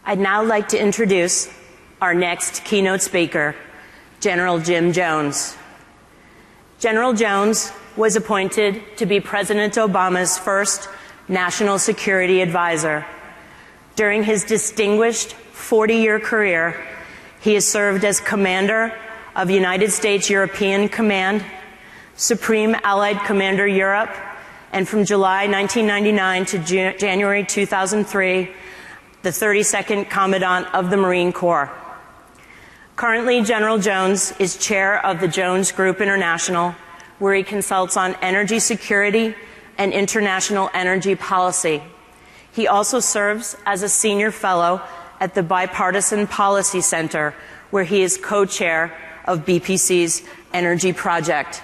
I'd now like to introduce our next keynote speaker, General Jim Jones. General Jones was appointed to be President Obama's first national security advisor. During his distinguished 40-year career, he has served as Commander of United States European Command, Supreme Allied Commander Europe, and from July 1999 to January 2003, the 32nd Commandant of the Marine Corps. Currently, General Jones is chair of the Jones Group International, where he consults on energy security and international energy policy. He also serves as a senior fellow at the Bipartisan Policy Center, where he is co-chair of BPC's Energy Project.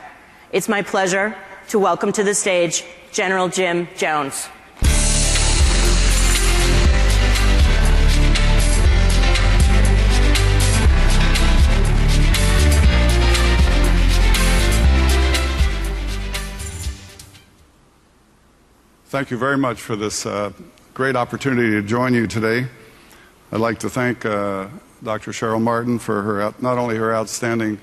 It's my pleasure to welcome to the stage General Jim Jones. Thank you very much for this great opportunity to join you today. I'd like to thank Dr. Cheryl Martin for her, not only her outstanding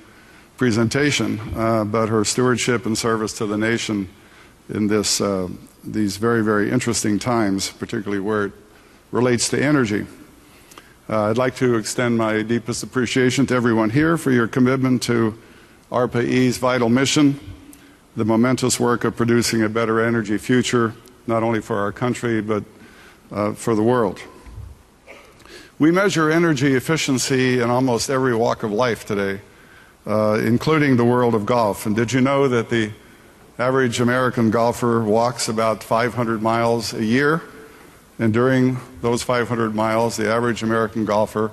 presentation, but her stewardship and service to the nation in these very, very interesting times, particularly where it relates to energy. I'd like to extend my deepest appreciation to everyone here for your commitment to ARPA-E's vital mission, the momentous work of producing a better energy future, not only for our country, but for the world. We measure energy efficiency in almost every walk of life today, including the world of golf. And did you know that the average American golfer walks about 500 miles a year? And during those 500 miles, the average American golfer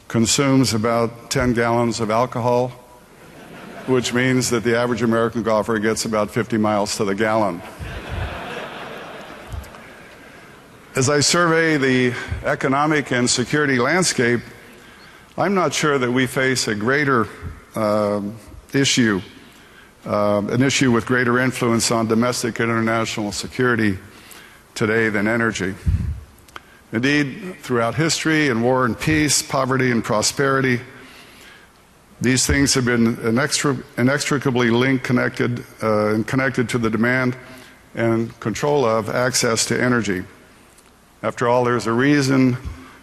consumes about 10 gallons of alcohol, which means that the average American golfer gets about 50 miles to the gallon. As I survey the economic and security landscape, I'm not sure that we face a greater issue, an issue with greater influence on domestic and international security today than energy. Indeed, throughout history, in war and peace, poverty and prosperity, these things have been inextricably linked, connected to the demand and control of access to energy. After all, there's a reason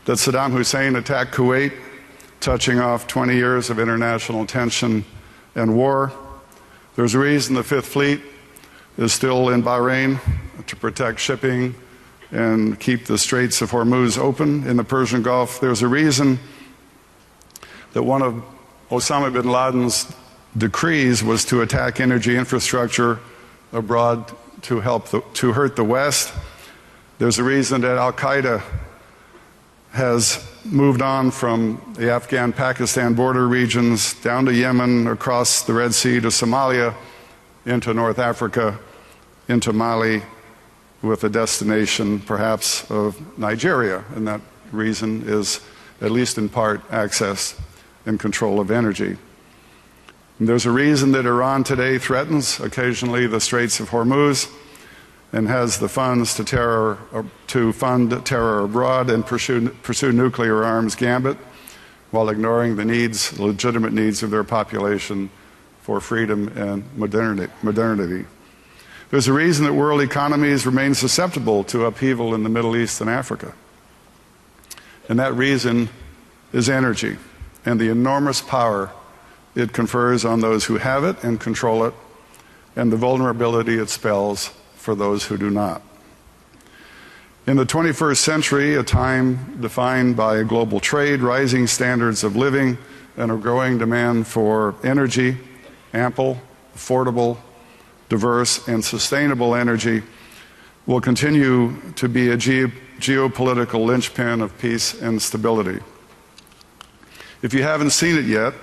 that Saddam Hussein attacked Kuwait, touching off 20 years of international tension and war. There's a reason the Fifth Fleet is still in Bahrain to protect shipping and keep the Straits of Hormuz open in the Persian Gulf. There's a reason that one of Osama bin Laden's decrees was to attack energy infrastructure abroad to hurt the West. There's a reason that Al-Qaeda has moved on from the Afghan-Pakistan border regions down to Yemen, across the Red Sea to Somalia, into North Africa, into Mali, with a destination perhaps of Nigeria. And that reason is, at least in part, access and control of energy. And there's a reason that Iran today threatens occasionally the Straits of Hormuz and has the funds to fund terror abroad and pursue nuclear arms gambit, while ignoring the legitimate needs of their population for freedom and modernity. There's a reason that world economies remain susceptible to upheaval in the Middle East and Africa. And that reason is energy and the enormous power it confers on those who have it and control it, and the vulnerability it spells for those who do not. In the 21st century, a time defined by global trade, rising standards of living, and a growing demand for energy, ample, affordable, diverse, and sustainable energy, will continue to be a geopolitical linchpin of peace and stability. If you haven't seen it yet,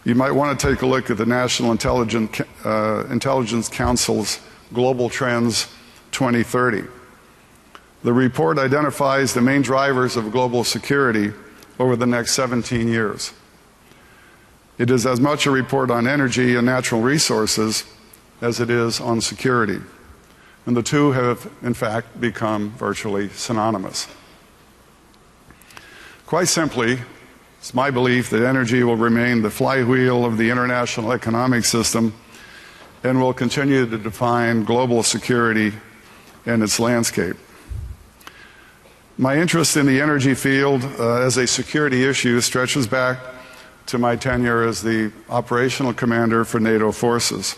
you might want to take a look at the National Intelligence Council's Global Trends 2030. The report identifies the main drivers of global security over the next 17 years. It is as much a report on energy and natural resources as it is on security. And the two have, in fact, become virtually synonymous. Quite simply, it's my belief that energy will remain the flywheel of the international economic system and will continue to define global security and its landscape. My interest in the energy field as a security issue stretches back to my tenure as the operational commander for NATO forces.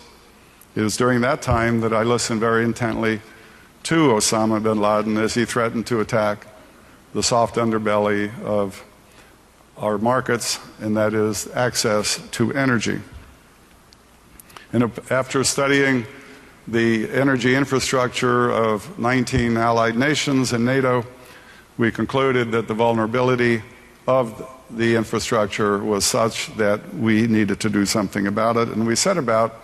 It was during that time that I listened very intently to Osama bin Laden as he threatened to attack the soft underbelly of our markets, and that is access to energy. And after studying the energy infrastructure of 19 allied nations and NATO, we concluded that the vulnerability of the infrastructure was such that we needed to do something about it, and we set about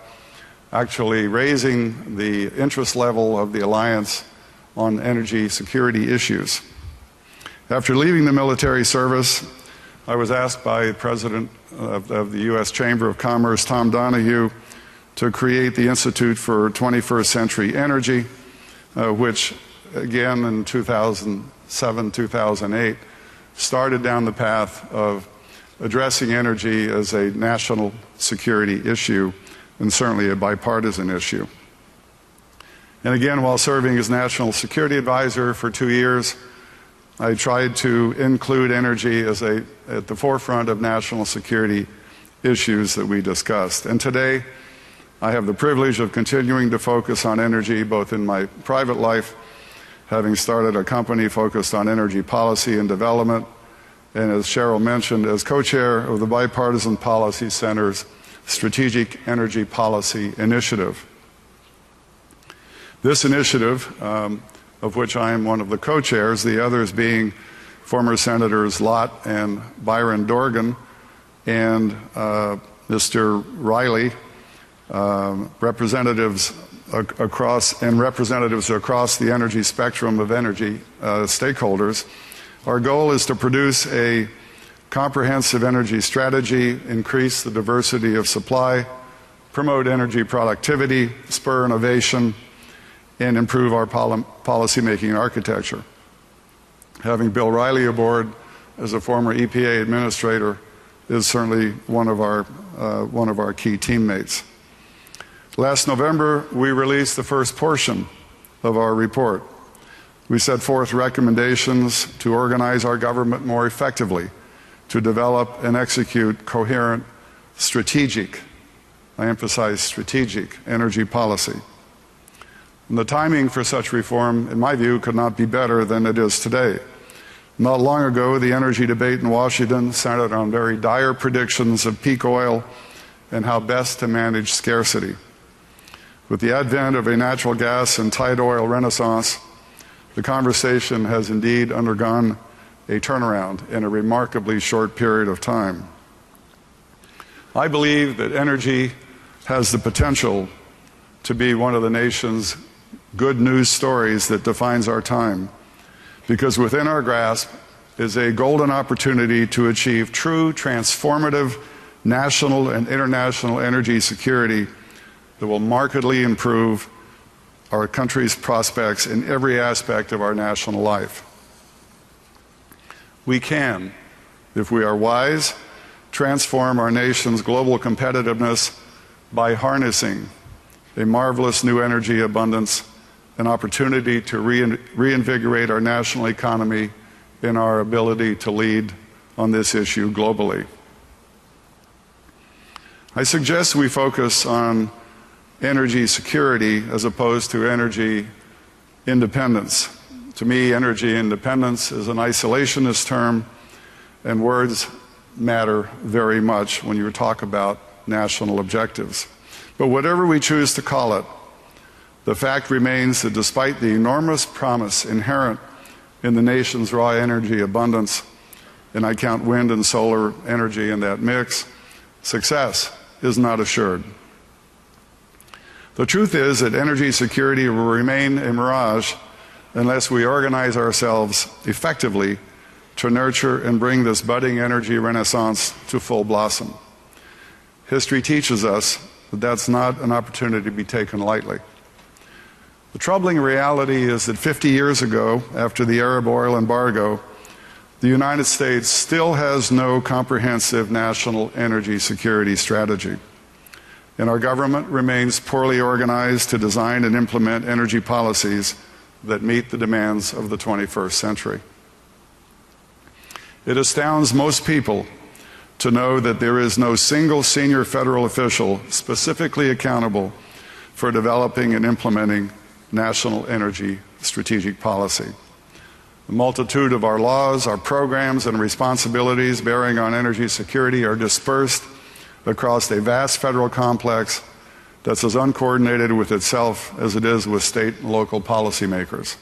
actually raising the interest level of the alliance on energy security issues. After leaving the military service, I was asked by the President of the U.S. Chamber of Commerce, Tom Donahue, to create the Institute for 21st Century Energy, which again in 2007, 2008, started down the path of addressing energy as a national security issue, and certainly a bipartisan issue. And again, while serving as National Security Advisor for 2 years, I tried to include energy as at the forefront of national security issues that we discussed. And today, I have the privilege of continuing to focus on energy both in my private life, having started a company focused on energy policy and development, and as Cheryl mentioned, as co-chair of the Bipartisan Policy Center's Strategic Energy Policy Initiative. This initiative, of which I am one of the co-chairs, the others being former Senators Lott and Byron Dorgan, and Mr. Riley, representatives across the energy spectrum of energy stakeholders. Our goal is to produce a comprehensive energy strategy, increase the diversity of supply, promote energy productivity, spur innovation, and improve our policymaking architecture. Having Bill Riley aboard as a former EPA administrator is certainly one of our key teammates. Last November, we released the first portion of our report. We set forth recommendations to organize our government more effectively, to develop and execute coherent, strategic, I emphasize strategic, energy policy. And the timing for such reform, in my view, could not be better than it is today. Not long ago, the energy debate in Washington centered on very dire predictions of peak oil and how best to manage scarcity. With the advent of a natural gas and tight oil renaissance, the conversation has indeed undergone a turnaround in a remarkably short period of time. I believe that energy has the potential to be one of the nation's good news stories that defines our time, because within our grasp is a golden opportunity to achieve true transformative national and international energy security that will markedly improve our country's prospects in every aspect of our national life. We can, if we are wise, transform our nation's global competitiveness by harnessing a marvelous new energy abundance, an opportunity to reinvigorate our national economy and our ability to lead on this issue globally. I suggest we focus on energy security as opposed to energy independence. To me, energy independence is an isolationist term, and words matter very much when you talk about national objectives. But whatever we choose to call it, the fact remains that despite the enormous promise inherent in the nation's raw energy abundance, and I count wind and solar energy in that mix, success is not assured. The truth is that energy security will remain a mirage unless we organize ourselves effectively to nurture and bring this budding energy renaissance to full blossom. History teaches us that that's not an opportunity to be taken lightly. The troubling reality is that 50 years ago, after the Arab oil embargo, the United States still has no comprehensive national energy security strategy, and our government remains poorly organized to design and implement energy policies that meet the demands of the 21st century. It astounds most people to know that there is no single senior federal official specifically accountable for developing and implementing national energy strategic policy. The multitude of our laws, our programs, and responsibilities bearing on energy security are dispersed across a vast federal complex that's as uncoordinated with itself as it is with state and local policymakers.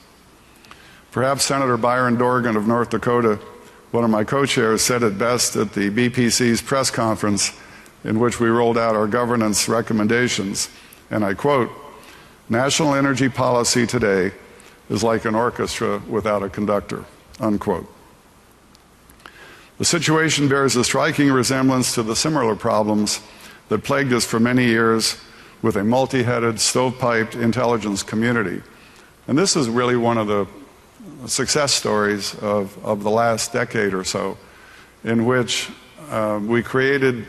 Perhaps Senator Byron Dorgan of North Dakota, one of my co-chairs, said it best at the BPC's press conference in which we rolled out our governance recommendations, and I quote, "National energy policy today is like an orchestra without a conductor," unquote. The situation bears a striking resemblance to the similar problems that plagued us for many years with a multi-headed, stovepiped intelligence community. And this is really one of the success stories of the last decade or so, in which we created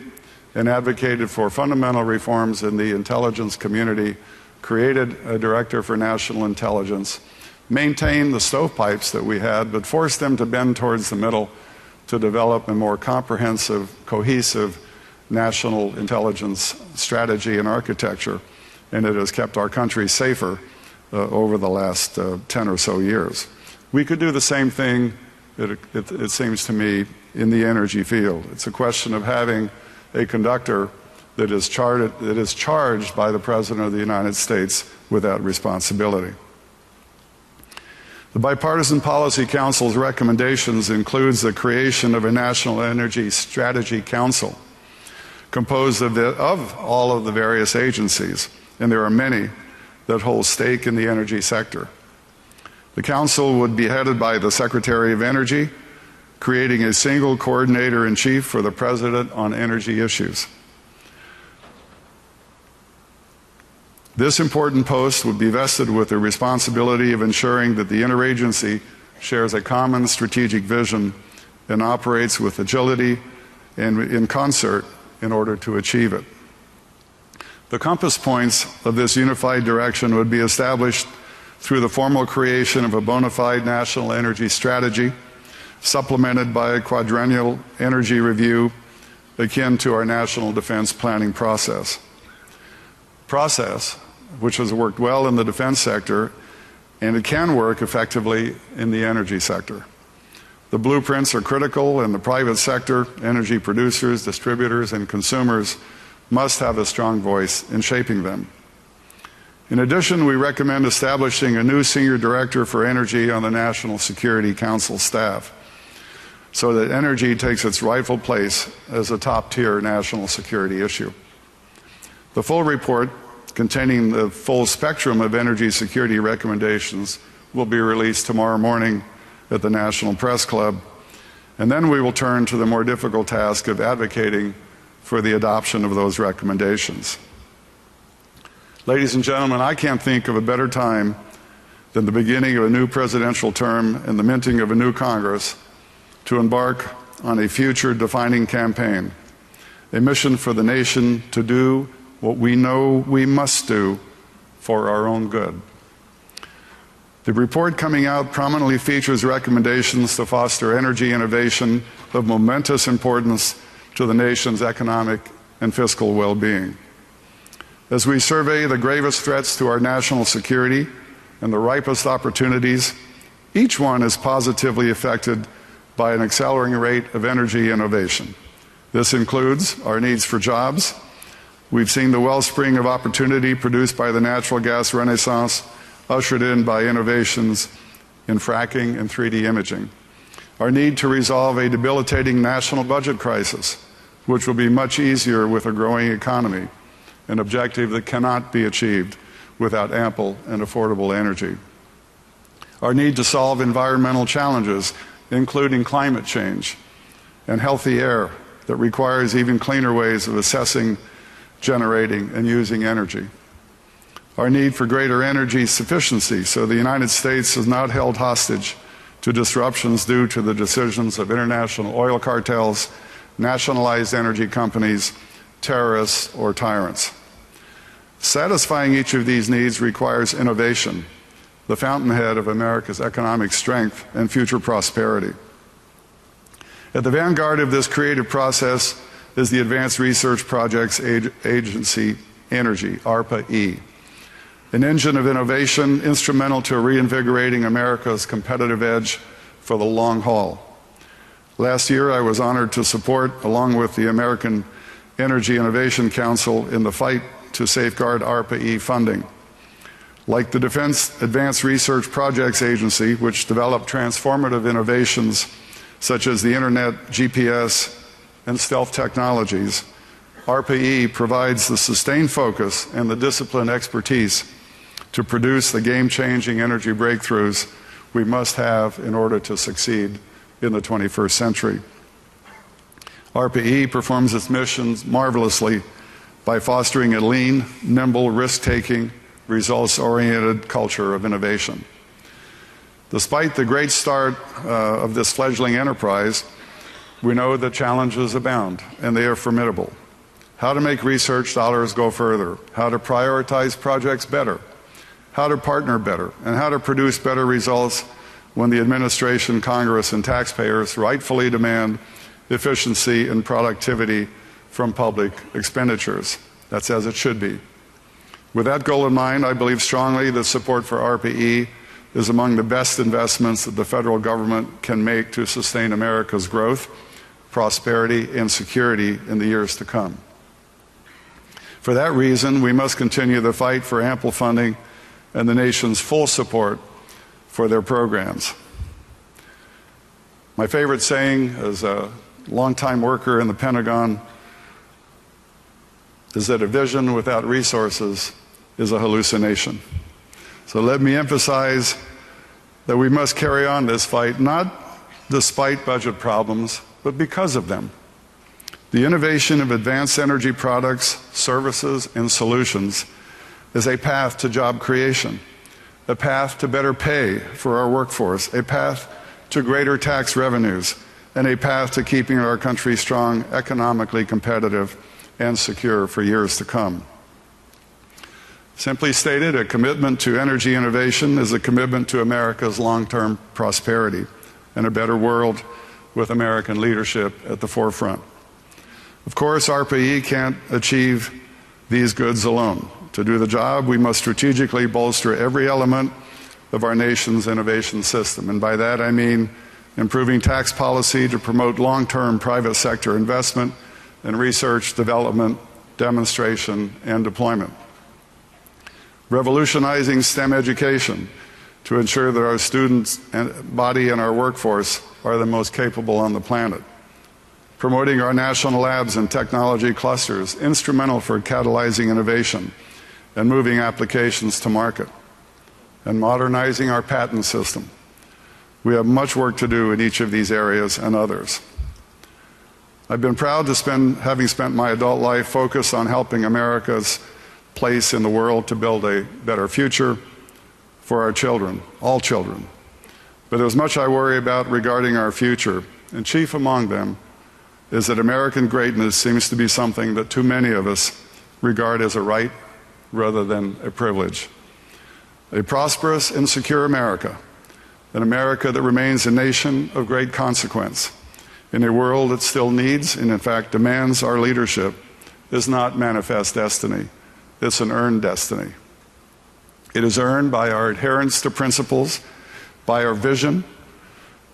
and advocated for fundamental reforms in the intelligence community, created a director for national intelligence, maintained the stovepipes that we had, but forced them to bend towards the middle to develop a more comprehensive, cohesive national intelligence strategy and architecture, and it has kept our country safer over the last 10 or so years. We could do the same thing, it seems to me, in the energy field. It's a question of having a conductor that is charged by the President of the United States with that responsibility. The Bipartisan Policy Council's recommendations includes the creation of a National Energy Strategy Council composed of all of the various agencies, and there are many that hold stake in the energy sector. The council would be headed by the Secretary of Energy, creating a single coordinator-in-chief for the President on energy issues. This important post would be vested with the responsibility of ensuring that the interagency shares a common strategic vision and operates with agility and in concert in order to achieve it. The compass points of this unified direction would be established through the formal creation of a bona fide national energy strategy, supplemented by a quadrennial energy review akin to our national defense planning process, which has worked well in the defense sector, and it can work effectively in the energy sector. The blueprints are critical, and the private sector, energy producers, distributors, and consumers must have a strong voice in shaping them. In addition, we recommend establishing a new senior director for energy on the National Security Council staff, so that energy takes its rightful place as a top-tier national security issue. The full report, containing the full spectrum of energy security recommendations, will be released tomorrow morning at the National Press Club, and then we will turn to the more difficult task of advocating for the adoption of those recommendations. Ladies and gentlemen, I can't think of a better time than the beginning of a new presidential term and the minting of a new Congress to embark on a future-defining campaign, a mission for the nation to do what we know we must do for our own good. The report coming out prominently features recommendations to foster energy innovation of momentous importance to the nation's economic and fiscal well-being. As we survey the gravest threats to our national security and the ripest opportunities, each one is positively affected by an accelerating rate of energy innovation. This includes our needs for jobs. We've seen the wellspring of opportunity produced by the natural gas renaissance, ushered in by innovations in fracking and 3D imaging. Our need to resolve a debilitating national budget crisis, which will be much easier with a growing economy, an objective that cannot be achieved without ample and affordable energy. Our need to solve environmental challenges, including climate change and healthy air that requires even cleaner ways of assessing, generating, and using energy. Our need for greater energy sufficiency so the United States is not held hostage to disruptions due to the decisions of international oil cartels, nationalized energy companies, terrorists, or tyrants. Satisfying each of these needs requires innovation, the fountainhead of America's economic strength and future prosperity. At the vanguard of this creative process is the Advanced Research Projects Agency Energy, ARPA-E, an engine of innovation instrumental to reinvigorating America's competitive edge for the long haul. Last year, I was honored to support, along with the American Energy Innovation Council, in the fight to safeguard ARPA-E funding. Like the Defense Advanced Research Projects Agency, which developed transformative innovations such as the Internet, GPS, and stealth technologies, ARPA-E provides the sustained focus and the disciplined expertise to produce the game-changing energy breakthroughs we must have in order to succeed in the 21st century. ARPA-E performs its missions marvelously by fostering a lean, nimble, risk-taking, results-oriented culture of innovation. Despite the great start of this fledgling enterprise, we know that challenges abound, and they are formidable. How to make research dollars go further, how to prioritize projects better, how to partner better, and how to produce better results when the administration, Congress, and taxpayers rightfully demand efficiency and productivity from public expenditures. That's as it should be. With that goal in mind, I believe strongly that support for ARPA-E is among the best investments that the federal government can make to sustain America's growth, prosperity, and security in the years to come. For that reason, we must continue the fight for ample funding and the nation's full support for their programs. My favorite saying as a longtime worker in the Pentagon is that a vision without resources is a hallucination. So let me emphasize that we must carry on this fight, not despite budget problems, but because of them. The innovation of advanced energy products, services, and solutions is a path to job creation, a path to better pay for our workforce, a path to greater tax revenues, and a path to keeping our country strong, economically competitive, and secure for years to come. Simply stated, a commitment to energy innovation is a commitment to America's long-term prosperity and a better world with American leadership at the forefront. Of course, ARPA-E can't achieve these goods alone. To do the job, we must strategically bolster every element of our nation's innovation system. And by that, I mean improving tax policy to promote long-term private sector investment in research, development, demonstration, and deployment. Revolutionizing STEM education to ensure that our students' body and our workforce are the most capable on the planet. Promoting our national labs and technology clusters, instrumental for catalyzing innovation and moving applications to market. And modernizing our patent system. We have much work to do in each of these areas and others. I've been proud to having spent my adult life focused on helping America's place in the world to build a better future for our children, all children. But there's much I worry about regarding our future, and chief among them is that American greatness seems to be something that too many of us regard as a right rather than a privilege. A prosperous and secure America, an America that remains a nation of great consequence in a world that still needs and in fact demands our leadership, is not manifest destiny. It's an earned destiny. It is earned by our adherence to principles, by our vision,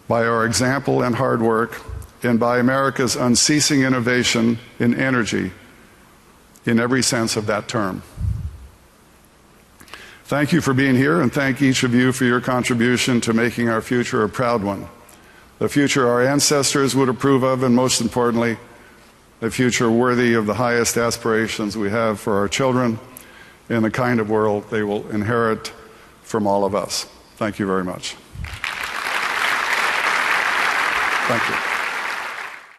by our example and hard work, and by America's unceasing innovation in energy in every sense of that term. Thank you for being here, and thank each of you for your contribution to making our future a proud one. The future our ancestors would approve of, and most importantly, a future worthy of the highest aspirations we have for our children and the kind of world they will inherit from all of us. Thank you very much. Thank you.